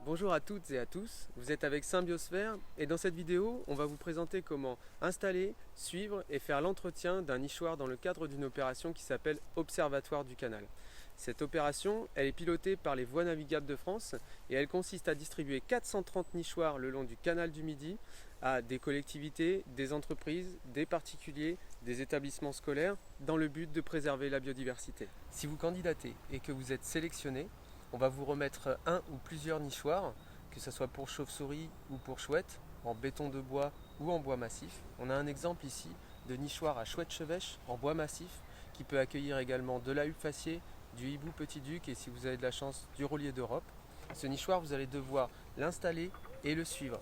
Bonjour à toutes et à tous, vous êtes avec Symbiosphère et dans cette vidéo, on va vous présenter comment installer, suivre et faire l'entretien d'un nichoir dans le cadre d'une opération qui s'appelle Observatoire du Canal. Cette opération, elle est pilotée par les Voies navigables de France et elle consiste à distribuer 430 nichoirs le long du canal du Midi à des collectivités, des entreprises, des particuliers, des établissements scolaires dans le but de préserver la biodiversité. Si vous candidatez et que vous êtes sélectionné, on va vous remettre un ou plusieurs nichoirs, que ce soit pour chauve-souris ou pour chouette, en béton de bois ou en bois massif. On a un exemple ici de nichoir à chouette-chevêche en bois massif qui peut accueillir également de la huppe faciée, du hibou petit-duc et si vous avez de la chance, du roulier d'Europe. Ce nichoir, vous allez devoir l'installer et le suivre.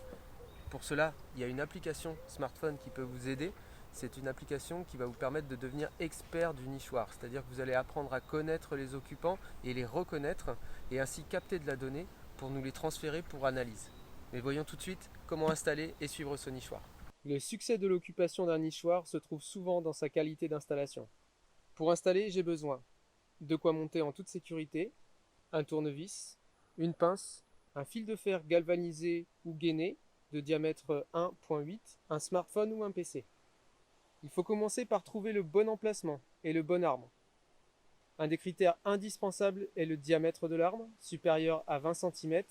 Pour cela, il y a une application smartphone qui peut vous aider. C'est une application qui va vous permettre de devenir expert du nichoir, c'est-à-dire que vous allez apprendre à connaître les occupants et les reconnaître et ainsi capter de la donnée pour nous les transférer pour analyse. Mais voyons tout de suite comment installer et suivre ce nichoir. Le succès de l'occupation d'un nichoir se trouve souvent dans sa qualité d'installation. Pour installer, j'ai besoin de quoi monter en toute sécurité, un tournevis, une pince, un fil de fer galvanisé ou gainé de diamètre 1,8, un smartphone ou un PC. Il faut commencer par trouver le bon emplacement et le bon arbre. Un des critères indispensables est le diamètre de l'arbre, supérieur à 20 cm.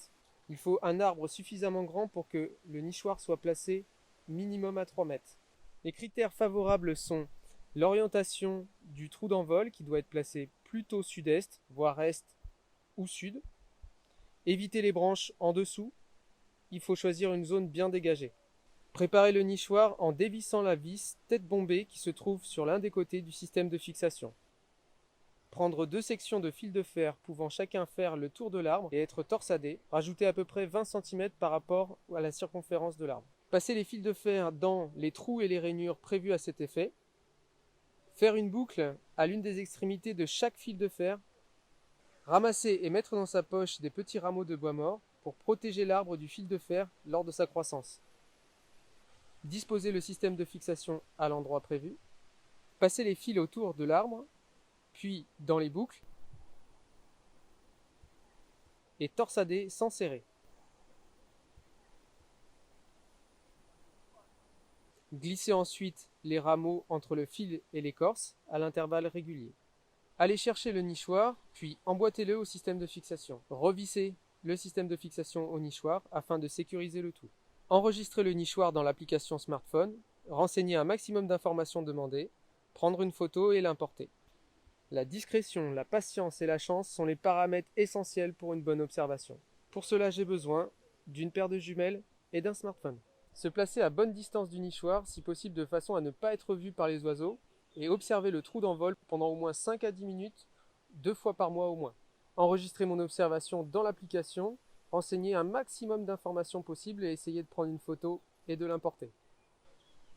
Il faut un arbre suffisamment grand pour que le nichoir soit placé minimum à 3 mètres. Les critères favorables sont l'orientation du trou d'envol qui doit être placé plutôt sud-est, voire est ou sud. Éviter les branches en dessous. Il faut choisir une zone bien dégagée. Préparez le nichoir en dévissant la vis tête bombée qui se trouve sur l'un des côtés du système de fixation. Prendre deux sections de fil de fer pouvant chacun faire le tour de l'arbre et être torsadées. Rajouter à peu près 20 cm par rapport à la circonférence de l'arbre. Passer les fils de fer dans les trous et les rainures prévus à cet effet. Faire une boucle à l'une des extrémités de chaque fil de fer. Ramasser et mettre dans sa poche des petits rameaux de bois mort pour protéger l'arbre du fil de fer lors de sa croissance. Disposer le système de fixation à l'endroit prévu, passer les fils autour de l'arbre, puis dans les boucles, et torsader sans serrer. Glisser ensuite les rameaux entre le fil et l'écorce à l'intervalle régulier. Allez chercher le nichoir, puis emboîtez-le au système de fixation. Revissez le système de fixation au nichoir afin de sécuriser le tout. Enregistrez le nichoir dans l'application smartphone, renseignez un maximum d'informations demandées, prendre une photo et l'importer. La discrétion, la patience et la chance sont les paramètres essentiels pour une bonne observation. Pour cela, j'ai besoin d'une paire de jumelles et d'un smartphone. Se placer à bonne distance du nichoir, si possible de façon à ne pas être vu par les oiseaux, et observer le trou d'envol pendant au moins 5 à 10 minutes, 2 fois par mois au moins. Enregistrer mon observation dans l'application, renseigner un maximum d'informations possibles et essayer de prendre une photo et de l'importer.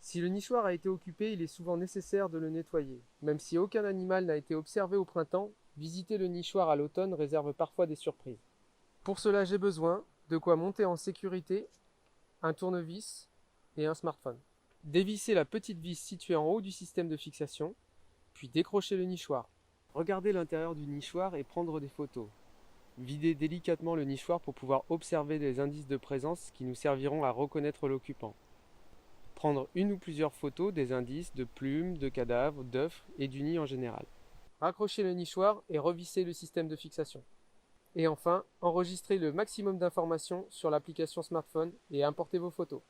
Si le nichoir a été occupé, il est souvent nécessaire de le nettoyer. Même si aucun animal n'a été observé au printemps, visiter le nichoir à l'automne réserve parfois des surprises. Pour cela, j'ai besoin de quoi monter en sécurité, un tournevis et un smartphone. Dévisser la petite vis située en haut du système de fixation, puis décrocher le nichoir. Regardez l'intérieur du nichoir et prendre des photos. Videz délicatement le nichoir pour pouvoir observer des indices de présence qui nous serviront à reconnaître l'occupant. Prendre une ou plusieurs photos des indices de plumes, de cadavres, d'œufs et du nid en général. Raccrochez le nichoir et revissez le système de fixation. Et enfin, enregistrez le maximum d'informations sur l'application smartphone et importez vos photos.